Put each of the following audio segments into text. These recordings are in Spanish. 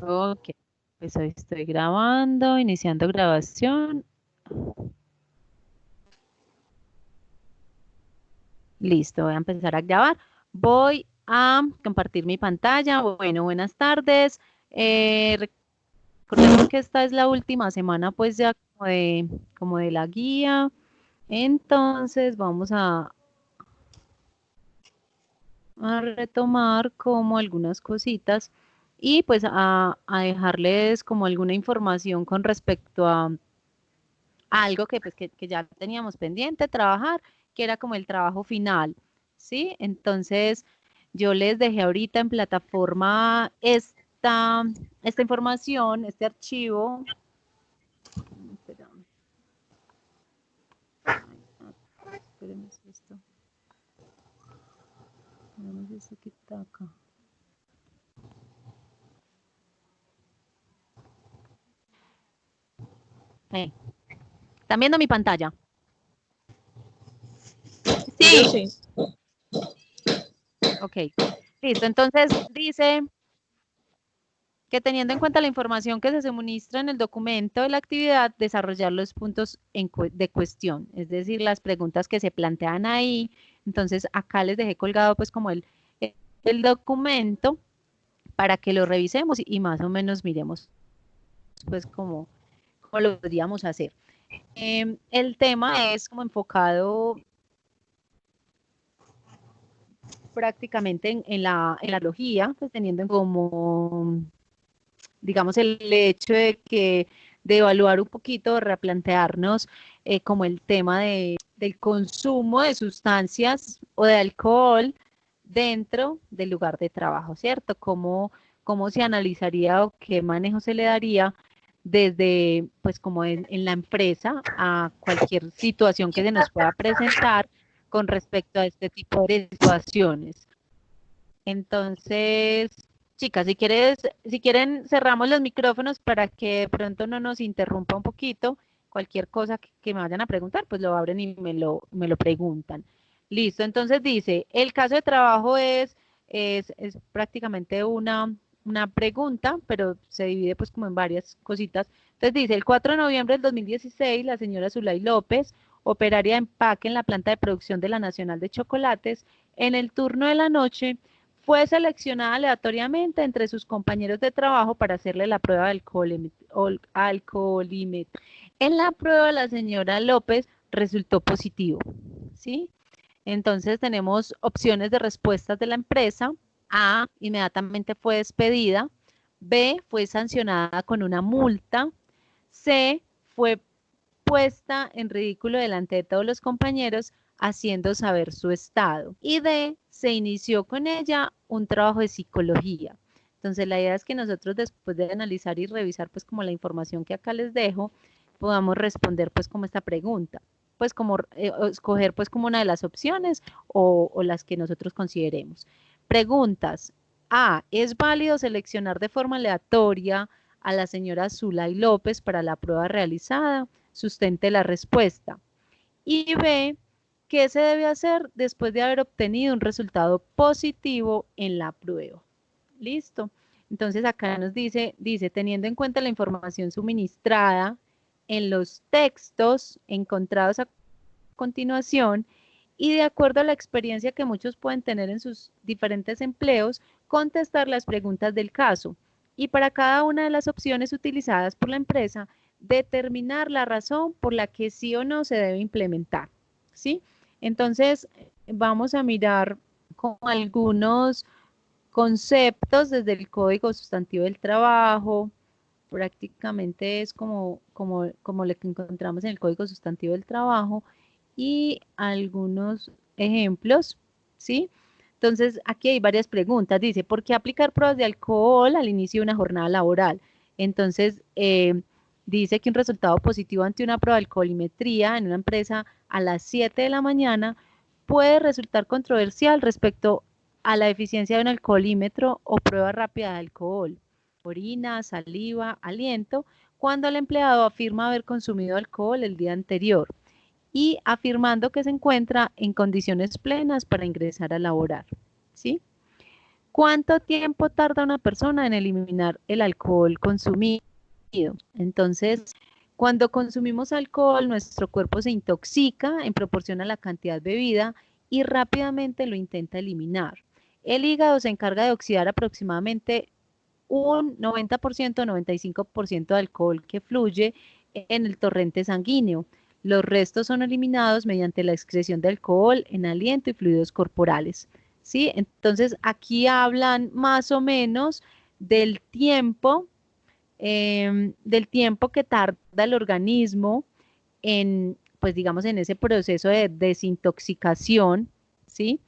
Ok, pues hoy estoy grabando, iniciando grabación. Listo, voy a empezar a grabar. Voy a compartir mi pantalla. Bueno, buenas tardes. Recordemos que esta es la última semana, pues ya como de la guía. Entonces vamos a retomar como algunas cositas y pues a dejarles como alguna información con respecto a algo que, pues, que ya teníamos pendiente trabajar, que era como el trabajo final, ¿sí? Entonces, yo les dejé ahorita en plataforma esta información, este archivo. Espérame. Espérenme esto. No sé si está acá. ¿Están viendo mi pantalla? Sí. Sí. Ok, listo. Entonces dice que teniendo en cuenta la información que se suministra en el documento de la actividad, desarrollar los puntos de cuestión, es decir, las preguntas que se plantean ahí. Entonces acá les dejé colgado pues como el documento para que lo revisemos y más o menos miremos pues cómo lo podríamos hacer. El tema es como enfocado prácticamente en la analogía, pues teniendo en como, digamos, el hecho de evaluar un poquito, replantearnos como el tema del consumo de sustancias o de alcohol dentro del lugar de trabajo, ¿cierto? Cómo se analizaría o qué manejo se le daría desde, pues como en la empresa a cualquier situación que se nos pueda presentar con respecto a este tipo de situaciones. Entonces, chicas, si quieren, cerramos los micrófonos para que de pronto no nos interrumpa un poquito. Cualquier cosa que me vayan a preguntar, pues lo abren y me lo preguntan. Listo, entonces dice, el caso de trabajo es prácticamente una pregunta, pero se divide pues como en varias cositas. Entonces dice, el 4 de noviembre del 2016, la señora Zulay López, operaria de empaque en la planta de producción de la Nacional de Chocolates, en el turno de la noche, fue seleccionada aleatoriamente entre sus compañeros de trabajo para hacerle la prueba de alcoholímetro. En la prueba la señora López resultó positivo, ¿sí? Entonces tenemos opciones de respuestas de la empresa. A, inmediatamente fue despedida. B, fue sancionada con una multa. C, fue puesta en ridículo delante de todos los compañeros, haciendo saber su estado. Y D, se inició con ella un trabajo de psicología. Entonces la idea es que nosotros después de analizar y revisar pues como la información que acá les dejo, podamos responder pues como esta pregunta, pues como escoger pues como una de las opciones o las que nosotros consideremos. Preguntas. A, ¿es válido seleccionar de forma aleatoria a la señora Zulay López para la prueba realizada? Sustente la respuesta. Y B, ¿qué se debe hacer después de haber obtenido un resultado positivo en la prueba? Listo. Entonces acá nos dice, teniendo en cuenta la información suministrada en los textos encontrados a continuación y de acuerdo a la experiencia que muchos pueden tener en sus diferentes empleos, contestar las preguntas del caso. Y para cada una de las opciones utilizadas por la empresa, determinar la razón por la que sí o no se debe implementar, ¿sí? Entonces, vamos a mirar con algunos conceptos desde el Código Sustantivo del Trabajo, prácticamente es como lo que encontramos en el Código Sustantivo del Trabajo y algunos ejemplos, ¿sí? Entonces, aquí hay varias preguntas. Dice, ¿por qué aplicar pruebas de alcohol al inicio de una jornada laboral? Entonces, dice que un resultado positivo ante una prueba de alcoholimetría en una empresa a las 7 de la mañana puede resultar controversial respecto a la eficiencia de un alcoholímetro o prueba rápida de alcohol, orina, saliva, aliento, cuando el empleado afirma haber consumido alcohol el día anterior y afirmando que se encuentra en condiciones plenas para ingresar a laborar, ¿sí? ¿Cuánto tiempo tarda una persona en eliminar el alcohol consumido? Entonces, cuando consumimos alcohol, nuestro cuerpo se intoxica en proporción a la cantidad bebida y rápidamente lo intenta eliminar. El hígado se encarga de oxidar aproximadamente un 90%, 95% de alcohol que fluye en el torrente sanguíneo. Los restos son eliminados mediante la excreción de alcohol en aliento y fluidos corporales. ¿Sí? Entonces, aquí hablan más o menos del tiempo que tarda el organismo en, pues digamos, en ese proceso de desintoxicación, ¿sí?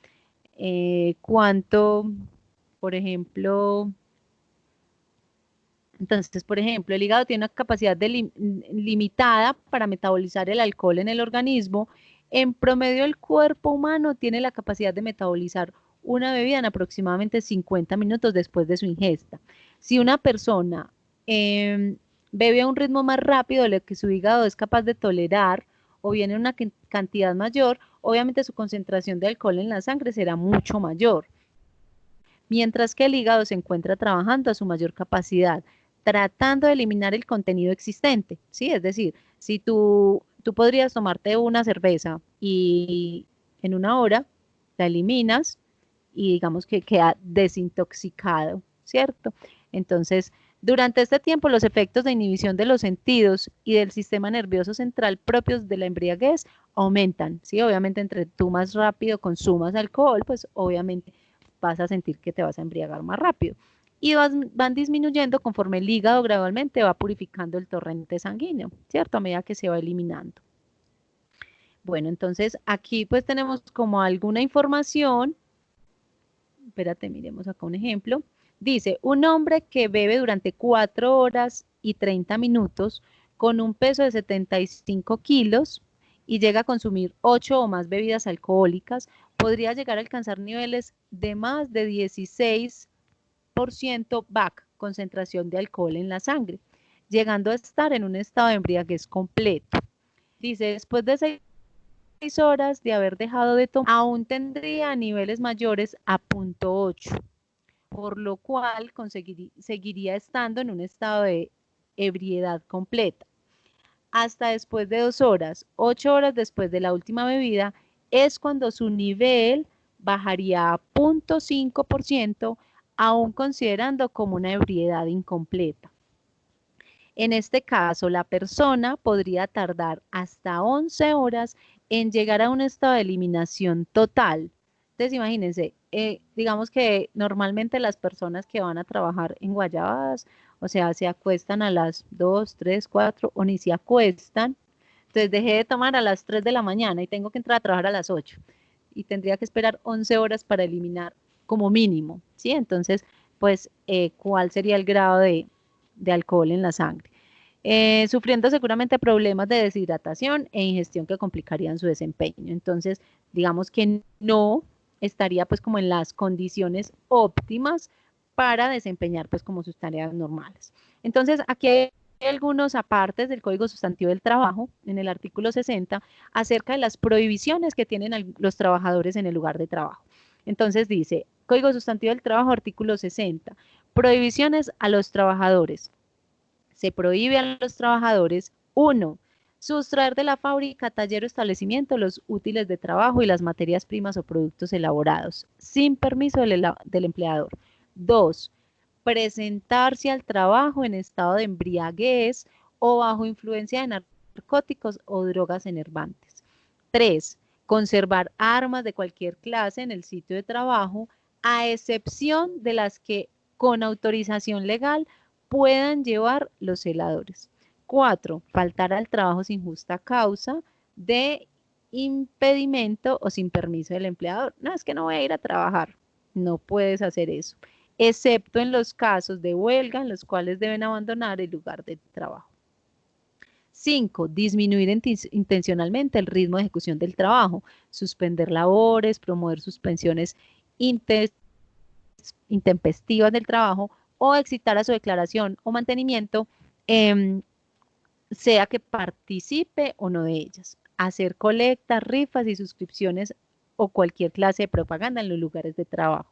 Cuánto, por ejemplo, entonces, por ejemplo, el hígado tiene una capacidad limitada para metabolizar el alcohol en el organismo. En promedio, el cuerpo humano tiene la capacidad de metabolizar una bebida en aproximadamente 50 minutos después de su ingesta. Si una persona bebe a un ritmo más rápido de lo que su hígado es capaz de tolerar o bien en una cantidad mayor, obviamente su concentración de alcohol en la sangre será mucho mayor, mientras que el hígado se encuentra trabajando a su mayor capacidad, tratando de eliminar el contenido existente, ¿sí? Es decir, si tú podrías tomarte una cerveza y en una hora la eliminas y digamos que queda desintoxicado, ¿cierto? Entonces, durante este tiempo, los efectos de inhibición de los sentidos y del sistema nervioso central propios de la embriaguez aumentan, ¿sí? Obviamente, entre tú más rápido consumas alcohol, pues obviamente vas a sentir que te vas a embriagar más rápido. Y van disminuyendo conforme el hígado gradualmente va purificando el torrente sanguíneo, ¿cierto? A medida que se va eliminando. Bueno, entonces aquí pues tenemos como alguna información. Espérate, miremos acá un ejemplo. Dice, un hombre que bebe durante 4 horas y 30 minutos con un peso de 75 kilos y llega a consumir 8 o más bebidas alcohólicas, podría llegar a alcanzar niveles de más de 16% BAC, concentración de alcohol en la sangre, llegando a estar en un estado de embriaguez completo. Dice, después de 6 horas de haber dejado de tomar, aún tendría niveles mayores a 0.8, por lo cual seguiría estando en un estado de ebriedad completa. Hasta después de 2 horas, 8 horas después de la última bebida, es cuando su nivel bajaría a 0.5%, aún considerando como una ebriedad incompleta. En este caso, la persona podría tardar hasta 11 horas en llegar a un estado de eliminación total. Entonces, imagínense, digamos que normalmente las personas que van a trabajar en Guayabadas, o sea, se acuestan a las 2, 3, 4 o ni se acuestan. Entonces, dejé de tomar a las 3 de la mañana y tengo que entrar a trabajar a las 8 y tendría que esperar 11 horas para eliminar como mínimo, ¿sí? Entonces, pues, ¿cuál sería el grado de alcohol en la sangre? Sufriendo seguramente problemas de deshidratación e ingestión que complicarían su desempeño. Entonces, digamos que no estaría pues como en las condiciones óptimas para desempeñar pues como sus tareas normales. Entonces, aquí hay algunos apartes del Código Sustantivo del Trabajo, en el artículo 60, acerca de las prohibiciones que tienen los trabajadores en el lugar de trabajo. Entonces dice, Código Sustantivo del Trabajo, artículo 60, prohibiciones a los trabajadores. Se prohíbe a los trabajadores, 1, sustraer de la fábrica, taller o establecimiento los útiles de trabajo y las materias primas o productos elaborados, sin permiso del empleador. 2, presentarse al trabajo en estado de embriaguez o bajo influencia de narcóticos o drogas enervantes. 3, conservar armas de cualquier clase en el sitio de trabajo, a excepción de las que con autorización legal puedan llevar los celadores. 4, faltar al trabajo sin justa causa de impedimento o sin permiso del empleador. No, es que no voy a ir a trabajar. No puedes hacer eso, excepto en los casos de huelga en los cuales deben abandonar el lugar de trabajo. 5, disminuir intencionalmente el ritmo de ejecución del trabajo, suspender labores, promover suspensiones intempestivas del trabajo o excitar a su declaración o mantenimiento, sea que participe o no de ellas. Hacer colectas, rifas y suscripciones o cualquier clase de propaganda en los lugares de trabajo.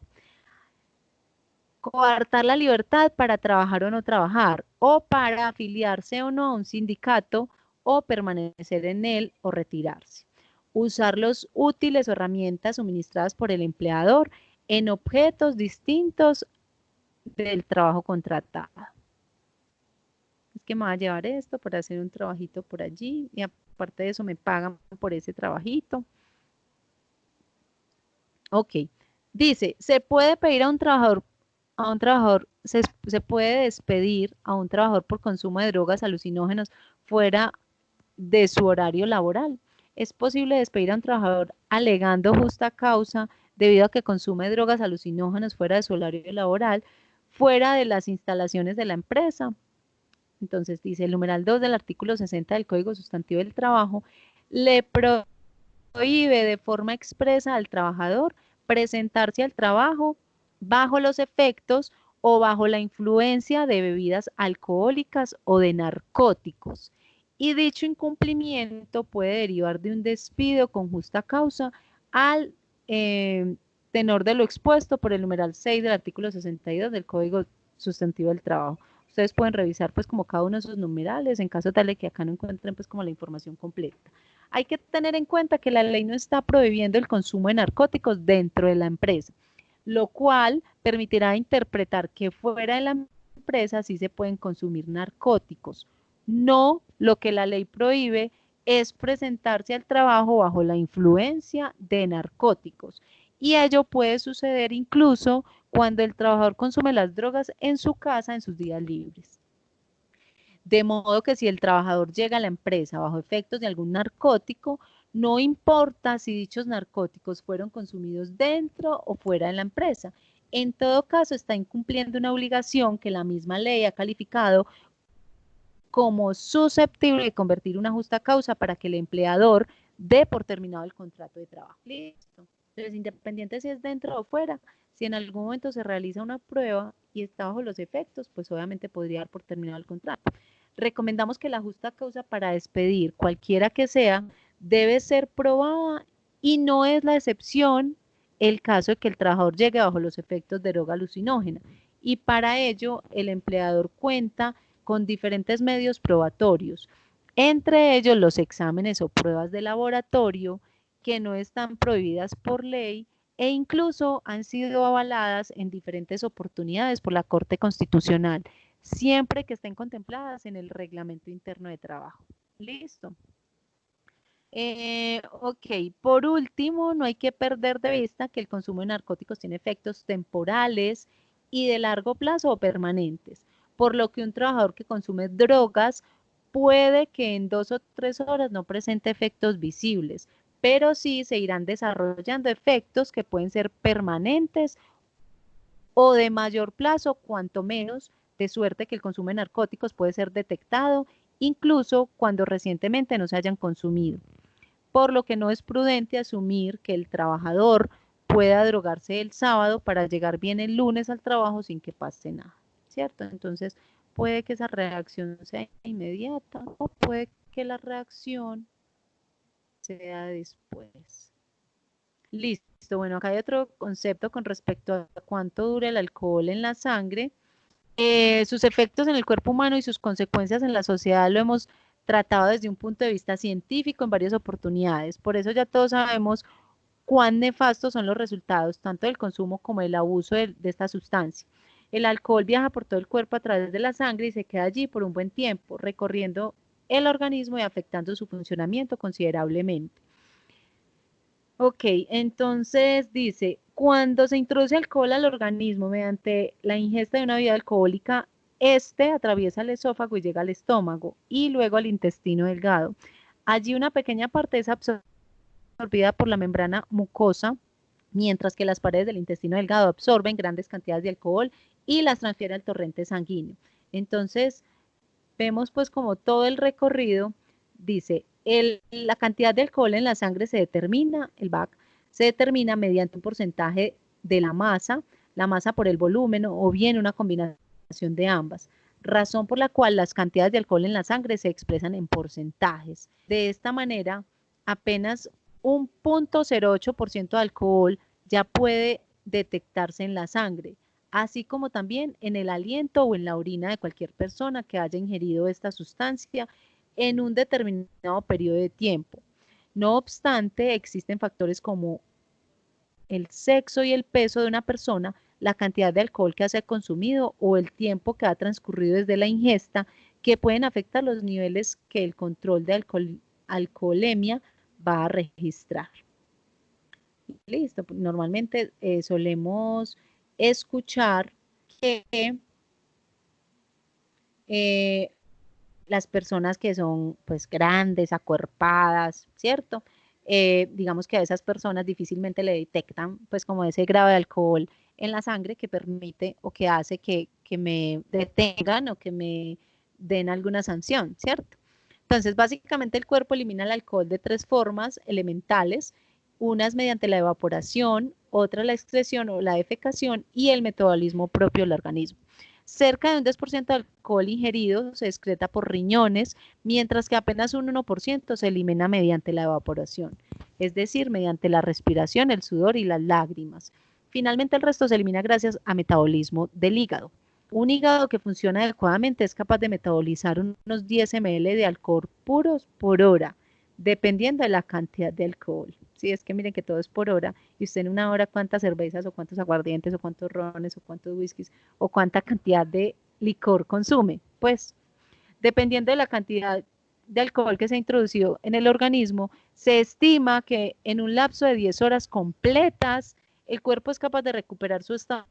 coartar la libertad para trabajar o no trabajar, o para afiliarse o no a un sindicato, o permanecer en él o retirarse. Usar los útiles o herramientas suministradas por el empleador en objetos distintos del trabajo contratado. Es que me va a llevar esto para hacer un trabajito por allí y aparte de eso me pagan por ese trabajito. Ok, dice, se puede pedir a un trabajador, se puede despedir a un trabajador por consumo de drogas alucinógenos fuera de su horario laboral. Es posible despedir a un trabajador alegando justa causa debido a que consume drogas alucinógenas fuera de su horario laboral, fuera de las instalaciones de la empresa. Entonces dice el numeral 2 del artículo 60 del Código Sustantivo del Trabajo, le prohíbe de forma expresa al trabajador presentarse al trabajo bajo los efectos o bajo la influencia de bebidas alcohólicas o de narcóticos. Y dicho incumplimiento puede derivar de un despido con justa causa al tenor de lo expuesto por el numeral 6 del artículo 62 del Código Sustantivo del Trabajo. Ustedes pueden revisar pues como cada uno de esos numerales en caso tal de que acá no encuentren pues como la información completa. Hay que tener en cuenta que la ley no está prohibiendo el consumo de narcóticos dentro de la empresa, lo cual permitirá interpretar que fuera de la empresa sí se pueden consumir narcóticos. No, lo que la ley prohíbe es presentarse al trabajo bajo la influencia de narcóticos. Y ello puede suceder incluso cuando el trabajador consume las drogas en su casa en sus días libres. De modo que si el trabajador llega a la empresa bajo efectos de algún narcótico, no importa si dichos narcóticos fueron consumidos dentro o fuera de la empresa. En todo caso, está incumpliendo una obligación que la misma ley ha calificado como susceptible de convertir una justa causa para que el empleador dé por terminado el contrato de trabajo. Listo. Entonces, independiente si es dentro o fuera, si en algún momento se realiza una prueba y está bajo los efectos, pues obviamente podría dar por terminado el contrato. Recomendamos que la justa causa para despedir, cualquiera que sea, debe ser probada y no es la excepción el caso de que el trabajador llegue bajo los efectos de droga alucinógena. Y para ello, el empleador cuenta con diferentes medios probatorios, entre ellos los exámenes o pruebas de laboratorio que no están prohibidas por ley e incluso han sido avaladas en diferentes oportunidades por la Corte Constitucional, siempre que estén contempladas en el reglamento interno de trabajo. Listo. Ok, por último, no hay que perder de vista que el consumo de narcóticos tiene efectos temporales y de largo plazo o permanentes, por lo que un trabajador que consume drogas puede que en 2 o 3 horas no presente efectos visibles, pero sí se irán desarrollando efectos que pueden ser permanentes o de mayor plazo, cuanto menos, de suerte que el consumo de narcóticos puede ser detectado incluso cuando recientemente no se hayan consumido, por lo que no es prudente asumir que el trabajador pueda drogarse el sábado para llegar bien el lunes al trabajo sin que pase nada, ¿cierto? Entonces, puede que esa reacción sea inmediata o puede que la reacción sea después. Listo, bueno, acá hay otro concepto con respecto a cuánto dura el alcohol en la sangre. Sus efectos en el cuerpo humano y sus consecuencias en la sociedad lo hemos tratado desde un punto de vista científico en varias oportunidades. Por eso ya todos sabemos cuán nefastos son los resultados, tanto del consumo como del abuso de esta sustancia. El alcohol viaja por todo el cuerpo a través de la sangre y se queda allí por un buen tiempo, recorriendo el organismo y afectando su funcionamiento considerablemente. Ok, entonces dice, cuando se introduce alcohol al organismo mediante la ingesta de una bebida alcohólica, este atraviesa el esófago y llega al estómago y luego al intestino delgado. Allí una pequeña parte es absorbida por la membrana mucosa, mientras que las paredes del intestino delgado absorben grandes cantidades de alcohol y las transfieren al torrente sanguíneo. Entonces, vemos pues como todo el recorrido, dice, la cantidad de alcohol en la sangre se determina, el BAC, se determina mediante un porcentaje de la masa por el volumen o bien una combinación de ambas, razón por la cual las cantidades de alcohol en la sangre se expresan en porcentajes. De esta manera, apenas un 0.08% de alcohol ya puede detectarse en la sangre. así como también en el aliento o en la orina de cualquier persona que haya ingerido esta sustancia en un determinado periodo de tiempo. No obstante, existen factores como el sexo y el peso de una persona, la cantidad de alcohol que se ha consumido o el tiempo que ha transcurrido desde la ingesta que pueden afectar los niveles que el control de alcoholemia va a registrar. Listo, normalmente solemos escuchar que eh, las personas que son pues grandes, acuerpadas, ¿cierto? Digamos que a esas personas difícilmente le detectan pues como ese grado de alcohol en la sangre que permite o que hace que me detengan o que me den alguna sanción, ¿cierto? Entonces, básicamente el cuerpo elimina el alcohol de tres formas elementales, unas mediante la evaporación, otra la excreción o la defecación y el metabolismo propio del organismo. Cerca de un 10% de alcohol ingerido se excreta por riñones, mientras que apenas un 1% se elimina mediante la evaporación, es decir, mediante la respiración, el sudor y las lágrimas. Finalmente, el resto se elimina gracias a metabolismo del hígado. Un hígado que funciona adecuadamente es capaz de metabolizar unos 10 ml de alcohol puros por hora, dependiendo de la cantidad de alcohol. Sí, es que miren que todo es por hora, y usted en una hora cuántas cervezas o cuántos aguardientes o cuántos rones o cuántos whiskies o cuánta cantidad de licor consume. Pues, dependiendo de la cantidad de alcohol que se ha introducido en el organismo, se estima que en un lapso de 10 horas completas, el cuerpo es capaz de recuperar su estado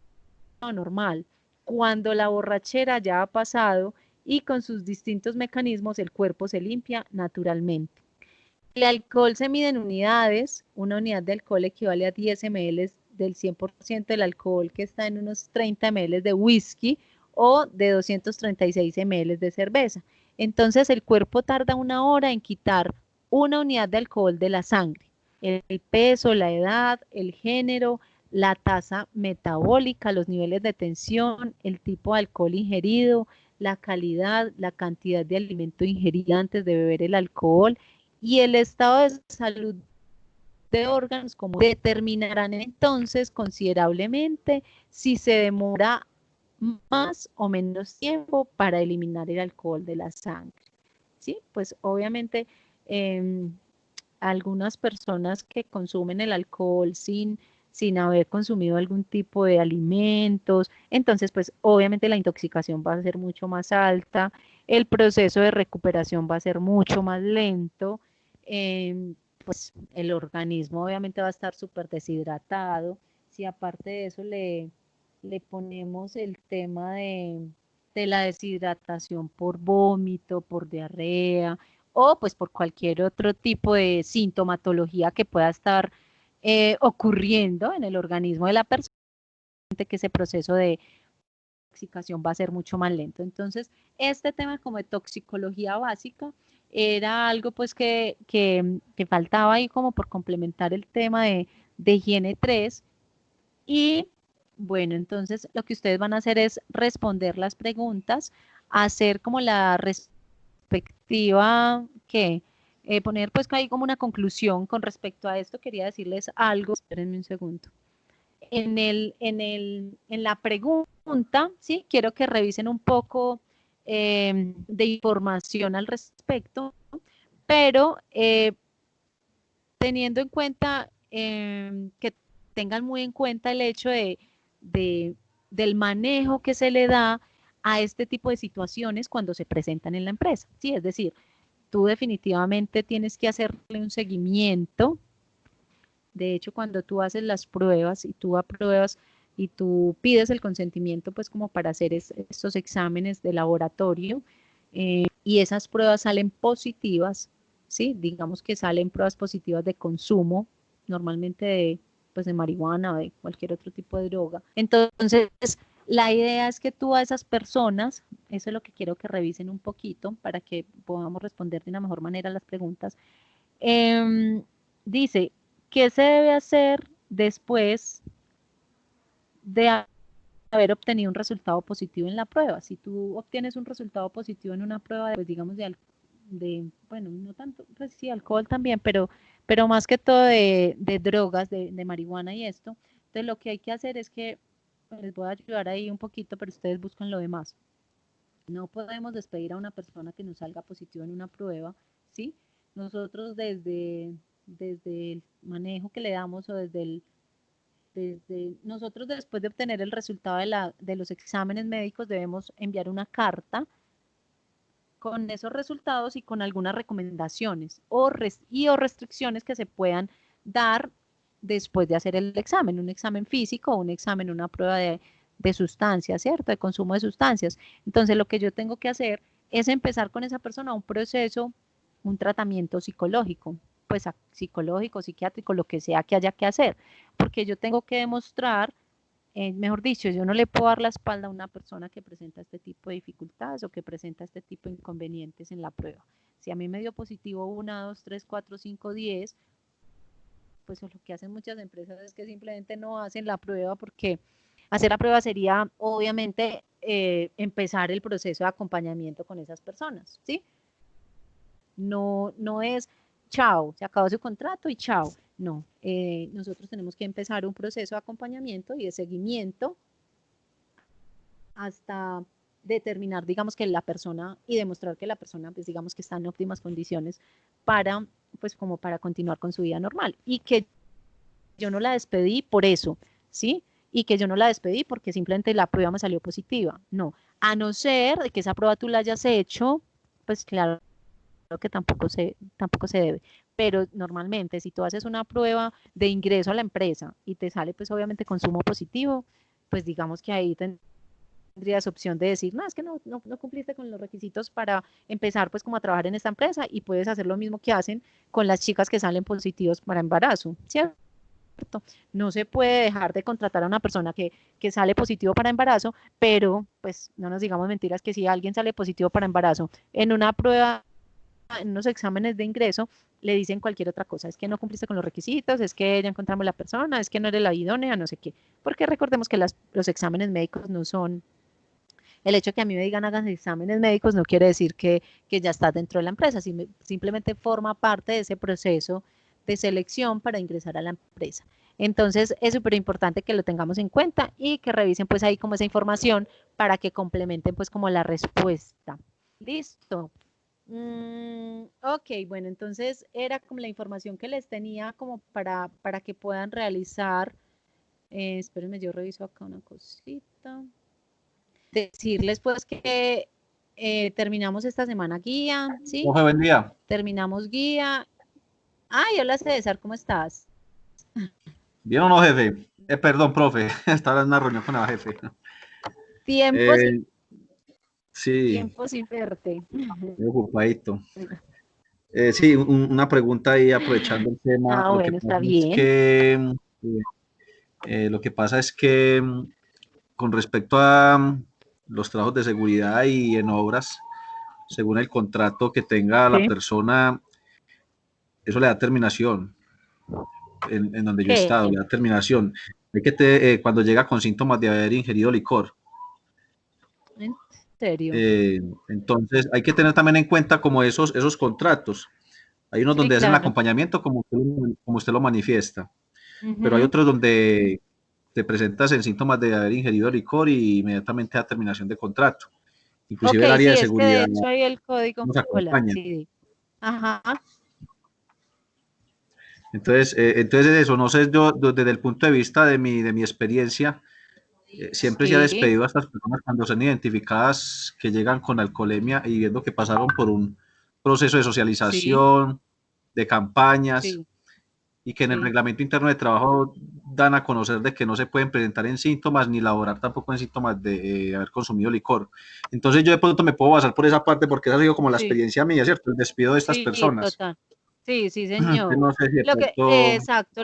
normal. Cuando la borrachera ya ha pasado y con sus distintos mecanismos el cuerpo se limpia naturalmente. El alcohol se mide en unidades, una unidad de alcohol equivale a 10 ml del 100% del alcohol que está en unos 30 ml de whisky o de 236 ml de cerveza. Entonces el cuerpo tarda una hora en quitar una unidad de alcohol de la sangre. El peso, la edad, el género, la tasa metabólica, los niveles de tensión, el tipo de alcohol ingerido, la calidad, la cantidad de alimento ingerido antes de beber el alcohol y el estado de salud de órganos como determinarán entonces considerablemente si se demora más o menos tiempo para eliminar el alcohol de la sangre. ¿Sí? Pues obviamente algunas personas que consumen el alcohol sin haber consumido algún tipo de alimentos, entonces pues obviamente la intoxicación va a ser mucho más alta, el proceso de recuperación va a ser mucho más lento, pues el organismo obviamente va a estar súper deshidratado, si aparte de eso le ponemos el tema de la deshidratación por vómito, por diarrea, o pues por cualquier otro tipo de sintomatología que pueda estar ocurriendo en el organismo de la persona, que ese proceso de intoxicación va a ser mucho más lento. Entonces, este tema como de toxicología básica era algo pues que faltaba ahí como por complementar el tema de higiene 3 y bueno, entonces lo que ustedes van a hacer es responder las preguntas, hacer como la respectiva, que poner pues ahí como una conclusión con respecto a esto. Quería decirles algo, espérenme un segundo. En la pregunta, ¿sí? Quiero que revisen un poco de información al respecto, pero teniendo en cuenta que tengan muy en cuenta el hecho de, del manejo que se le da a este tipo de situaciones cuando se presentan en la empresa. Sí, es decir, tú definitivamente tienes que hacerle un seguimiento. De hecho, cuando tú haces las pruebas y tú apruebas y tú pides el consentimiento, pues como para hacer estos exámenes de laboratorio, y esas pruebas salen positivas, ¿sí? Digamos que salen pruebas positivas de consumo, normalmente pues de marihuana o de cualquier otro tipo de droga. Entonces, la idea es que tú a esas personas, eso es lo que quiero que revisen un poquito para que podamos responder de una mejor manera las preguntas. Dice, ¿qué se debe hacer después de haber obtenido un resultado positivo en la prueba? Si tú obtienes un resultado positivo en una prueba, pues digamos bueno, no tanto, pues sí, alcohol también, pero más que todo de drogas, de marihuana y esto, entonces lo que hay que hacer es que les voy a ayudar ahí un poquito, pero ustedes buscan lo demás. No podemos despedir a una persona que nos salga positivo en una prueba, ¿sí? Nosotros desde el manejo que le damos o desde nosotros después de obtener el resultado de los exámenes médicos debemos enviar una carta con esos resultados y con algunas recomendaciones o restricciones que se puedan dar después de hacer el examen, un examen físico, un examen, una prueba de sustancias, ¿cierto? De consumo de sustancias. Entonces, lo que yo tengo que hacer es empezar con esa persona un proceso, un tratamiento psicológico, pues psicológico, psiquiátrico, lo que sea que haya que hacer, porque yo tengo que demostrar mejor dicho, yo no le puedo dar la espalda a una persona que presenta este tipo de dificultades o que presenta este tipo de inconvenientes en la prueba. Si a mí me dio positivo 1, 2, 3, 4, 5, 10, pues lo que hacen muchas empresas es que simplemente no hacen la prueba porque hacer la prueba sería obviamente empezar el proceso de acompañamiento con esas personas, ¿sí? No es chao, se acabó su contrato y chao. No, nosotros tenemos que empezar un proceso de acompañamiento y de seguimiento hasta determinar, digamos, que la persona y demostrar que la persona, pues, digamos, que está en óptimas condiciones para, pues, como para continuar con su vida normal. Y que yo no la despedí por eso, ¿sí? Y que yo no la despedí porque simplemente la prueba me salió positiva. No, a no ser de que esa prueba tú la hayas hecho, pues claro que tampoco se debe. Pero normalmente, si tú haces una prueba de ingreso a la empresa y te sale, pues obviamente consumo positivo, pues digamos que ahí tendrías opción de decir, no, es que no cumpliste con los requisitos para empezar pues como a trabajar en esta empresa y puedes hacer lo mismo que hacen con las chicas que salen positivos para embarazo, ¿cierto? No se puede dejar de contratar a una persona que sale positivo para embarazo, pero pues no nos digamos mentiras que si alguien sale positivo para embarazo en una prueba, en unos exámenes de ingreso, le dicen cualquier otra cosa, es que no cumpliste con los requisitos, es que ya encontramos la persona, es que no eres la idónea, no sé qué, porque recordemos que los exámenes médicos no son, el hecho de que a mí me digan hagan exámenes médicos no quiere decir que ya estás dentro de la empresa, simplemente forma parte de ese proceso de selección para ingresar a la empresa. Entonces es súper importante que lo tengamos en cuenta y que revisen pues ahí como esa información para que complementen pues como la respuesta. Listo. Ok, bueno, entonces era como la información que les tenía como para que puedan realizar. Espérenme, yo reviso acá una cosita. Decirles pues que terminamos esta semana guía, ¿sí? Profe, buen día. Terminamos guía. Ay, hola César, ¿cómo estás? ¿Bien o no, jefe? Perdón, profe, estaba en una reunión con el jefe. Tiempo sin, Eh, sí, tiempo sin verte. estoy ocupadito. Sí, una pregunta ahí aprovechando el tema. Ah, Lo que bueno, está pasa es bien. que, lo que pasa es que con respecto a los trabajos de seguridad y en obras, según el contrato que tenga la Sí. persona, eso le da terminación. En donde yo he ¿Qué? estado, le da terminación. Hay que cuando llega con síntomas de haber ingerido licor. ¿En serio? Entonces, hay que tener también en cuenta como esos contratos. Hay unos Sí, donde hacen el claro. acompañamiento como usted lo manifiesta, pero hay Ujú. otros donde te presentas en síntomas de haber ingerido licor y inmediatamente da terminación de contrato. Ok, Inclusive el área sí, de es que de seguridad hecho ahí el código. nos Hola, acompaña. sí. Ajá, Entonces eso, no sé, yo desde el punto de vista de mi experiencia, siempre se ha sí, despedido a estas personas cuando son identificadas que llegan con alcoholemia y viendo que pasaron por un proceso de sí, socialización, de campañas, sí, y que en el sí. reglamento interno de trabajo dan a conocer de que no se pueden presentar en síntomas ni laborar tampoco en síntomas de haber consumido licor. Entonces yo de pronto me puedo basar por esa parte porque esa ha sido como la Sí, experiencia mía, ¿cierto? El despido de estas sí, personas. total. Sí, sí, Entonces señor. no sé si de Lo que, pronto... exacto.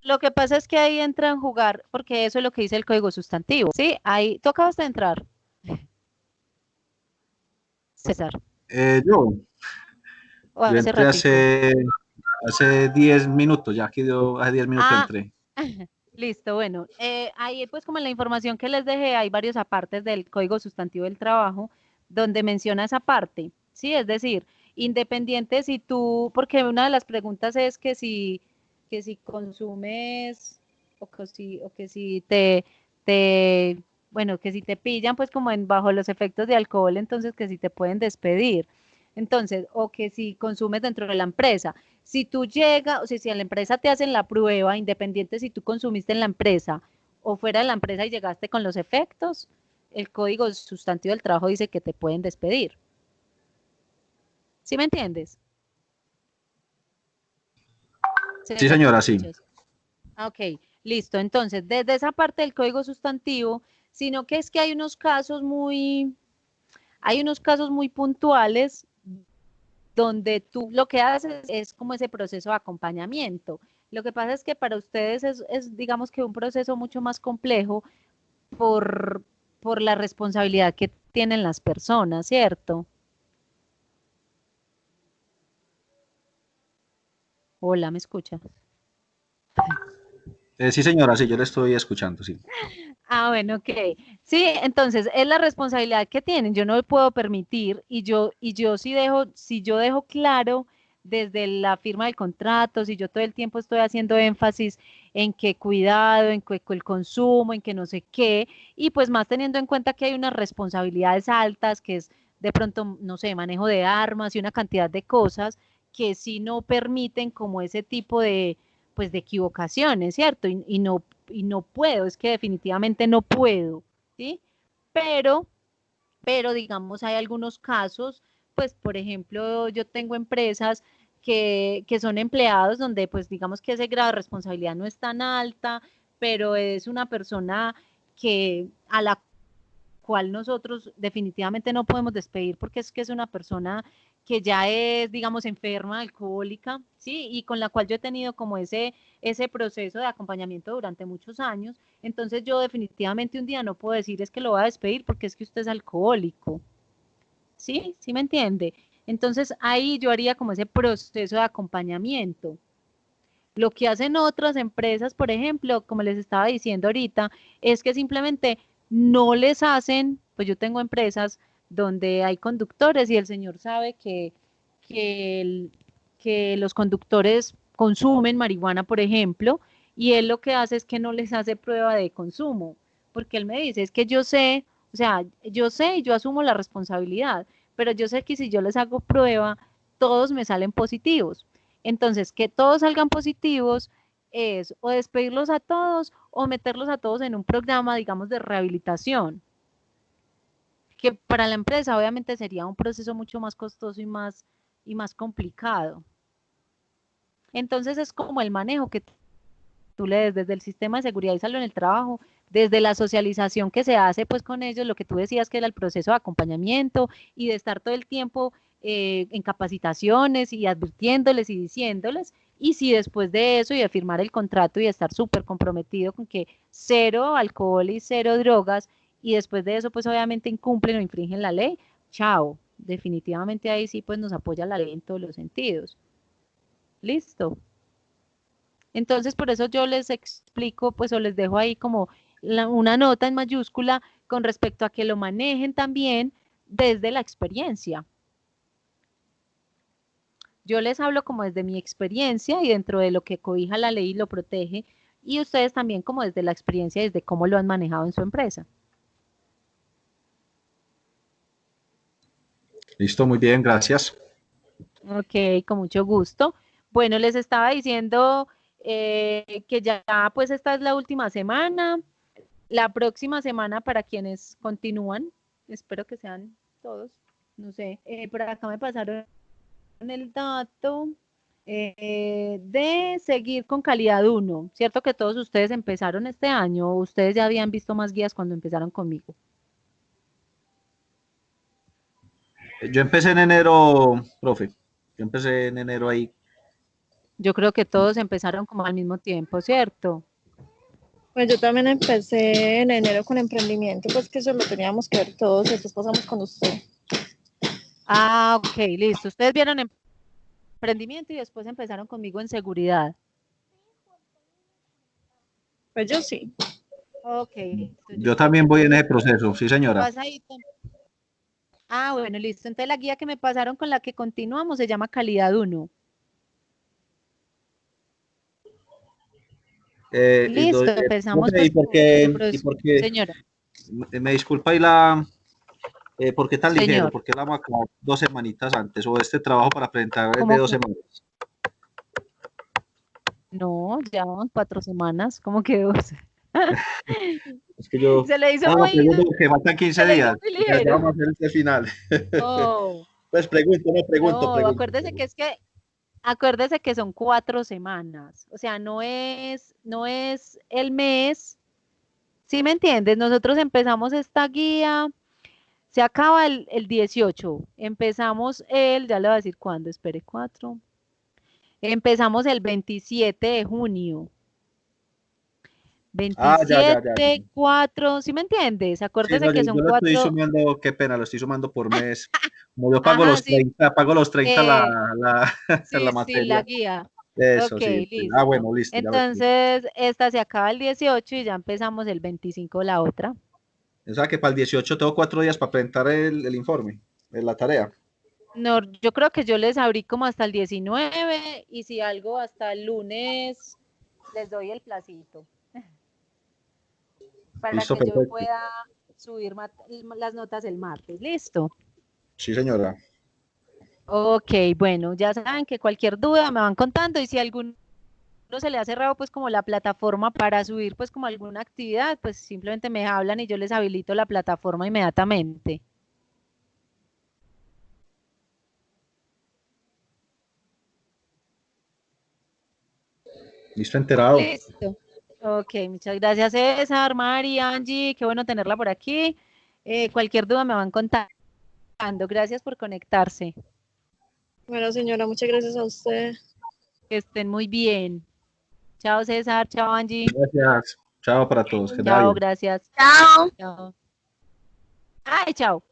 Lo que pasa es que ahí entra en jugar, porque eso es lo que dice el código sustantivo. Sí, ahí, tú acabas de entrar, César, yo, o yo hace entré ratico. hace 10 minutos, ya que yo hace 10 minutos Ah, entré. listo, bueno. Ahí pues como en la información que les dejé, hay varios apartes del código sustantivo del trabajo donde menciona esa parte. Sí, es decir, independiente si tú, porque una de las preguntas es que si consumes o que si te bueno, que si te pillan pues como bajo los efectos de alcohol, entonces que si te pueden despedir. Entonces, o que si consumes dentro de la empresa. Si tú llegas, o sea, si a la empresa te hacen la prueba, independiente si tú consumiste en la empresa o fuera de la empresa y llegaste con los efectos, el código sustantivo del trabajo dice que te pueden despedir. ¿Sí me entiendes? Sí, ¿Me señora, sí. escuchas? Ok, listo. Entonces, desde esa parte del código sustantivo, sino que es que hay unos casos muy puntuales donde tú lo que haces es como ese proceso de acompañamiento. Lo que pasa es que para ustedes digamos que un proceso mucho más complejo por, por la responsabilidad que tienen las personas, ¿cierto? Hola, ¿me escuchas? Sí, señora, sí, yo le estoy escuchando, sí. Ah, bueno, ok. Sí, entonces es la responsabilidad que tienen. Yo no puedo permitir y yo sí dejo, si yo dejo claro desde la firma del contrato, si yo todo el tiempo estoy haciendo énfasis en que cuidado, en que el consumo, en que no sé qué, y pues más teniendo en cuenta que hay unas responsabilidades altas, que es de pronto, no sé, manejo de armas y una cantidad de cosas que sí no permiten como ese tipo de, pues de equivocaciones, ¿cierto? Y no puedo, es que definitivamente no puedo, ¿sí? Pero, pero digamos, hay algunos casos, pues, por ejemplo, yo tengo empresas que son empleados donde, pues, digamos que ese grado de responsabilidad no es tan alta, pero es una persona a la cual nosotros definitivamente no podemos despedir porque es que es una persona que ya es, digamos, enferma, alcohólica, ¿sí? Y con la cual yo he tenido como ese proceso de acompañamiento durante muchos años. Entonces yo definitivamente un día no puedo decir es que lo voy a despedir porque es que usted es alcohólico, ¿sí? ¿Sí me entiende? Entonces ahí yo haría como ese proceso de acompañamiento. Lo que hacen otras empresas, por ejemplo, como les estaba diciendo ahorita, es que simplemente no les hacen, pues yo tengo empresas donde hay conductores y el señor sabe que, el- que los conductores consumen marihuana, por ejemplo, y él lo que hace es que no les hace prueba de consumo, porque él me dice, es que yo sé, o sea, yo sé y yo asumo la responsabilidad, pero yo sé que si yo les hago prueba, todos me salen positivos. Entonces, que todos salgan positivos es o despedirlos a todos o meterlos a todos en un programa, digamos, de rehabilitación, que para la empresa obviamente sería un proceso mucho más costoso y más complicado. Entonces, es como el manejo que tú le des desde el sistema de seguridad y salud en el trabajo, desde la socialización que se hace pues con ellos, lo que tú decías que era el proceso de acompañamiento y de estar todo el tiempo en capacitaciones y advirtiéndoles y diciéndoles, y si después de eso y de firmar el contrato y de estar súper comprometido con que cero alcohol y cero drogas, y después de eso pues obviamente incumplen o infringen la ley, chao, definitivamente ahí sí pues nos apoya la ley en todos los sentidos. Listo. Entonces, por eso yo les explico, pues, o les dejo ahí como una nota en mayúscula con respecto a que lo manejen también desde la experiencia. Yo les hablo como desde mi experiencia y dentro de lo que cobija la ley y lo protege, y ustedes también como desde la experiencia, desde cómo lo han manejado en su empresa. Listo, muy bien, gracias. Ok, con mucho gusto. Bueno, les estaba diciendo que ya pues esta es la última semana. La próxima semana para quienes continúan, espero que sean todos, no sé, por acá me pasaron el dato de seguir con calidad uno. ¿Cierto que todos ustedes empezaron este año o ustedes ya habían visto más guías cuando empezaron conmigo? Yo empecé en enero, profe. Yo empecé en enero ahí. Yo creo que todos empezaron como al mismo tiempo, ¿cierto? Pues yo también empecé en enero con emprendimiento, pues que eso lo teníamos que ver todos, después pasamos con usted. Ah, ok, listo. Ustedes vieron emprendimiento y después empezaron conmigo en seguridad. Pues yo sí. Ok, listo. Yo también voy en ese proceso, sí, Tú señora. vas ahí. Ah, bueno, listo. Entonces la guía que me pasaron con la que continuamos se llama Calidad uno. Listo, empezamos profe, pues con el y proceso. por qué, Señora, me disculpa, ¿por qué tan ligero? señor, ¿Por qué la vamos a acabar 2 semanitas antes? ¿O este trabajo para presentar es de ¿cómo dos que? semanas? No, ya van 4 semanas, ¿cómo que 12? Es que yo, Se le hizo no, muy, pregunto porque faltan 15 se le hizo días. muy Ya ligero. vamos a hacer este final. Oh, Pues no, pregunto. acuérdese que son 4 semanas, o sea, no es el mes, ¿sí me entiendes? Nosotros empezamos esta guía, se acaba el 18, empezamos ya le voy a decir cuándo, espere, 4, empezamos el 27 de junio, Ya. 27, 4, ¿sí me entiendes? Sí, Acuérdese no, que yo son lo estoy 4, sumando, qué pena, lo estoy sumando por mes. Como yo ajá, sí, pago los 30 eh, la sí, la materia. guía. Eso, Ok, sí. listo. Bueno, listo, ya lo explico. Entonces, esta se acaba el 18 y ya empezamos el 25 la otra. O sea que para el 18 tengo 4 días para presentar el informe, la tarea. No, yo creo que yo les abrí como hasta el 19 y si algo hasta el lunes les doy el placito para Listo, que yo perfecto. pueda subir las notas el martes. Listo. Sí, señora. Ok, bueno, ya saben que cualquier duda me van contando y si alguno se le ha cerrado pues como la plataforma para subir pues como alguna actividad, pues simplemente me hablan y yo les habilito la plataforma inmediatamente. Listo, enterado. Listo. Ok, muchas gracias César, Mari, Angie, qué bueno tenerla por aquí. Cualquier duda me van contando. Gracias por conectarse. Bueno, señora, muchas gracias a usted. Que estén muy bien. Chao César, chao Angie. Gracias. Chao para todos. Que le vaya Chao, bien. gracias. Chao. Chao. Ay, chao.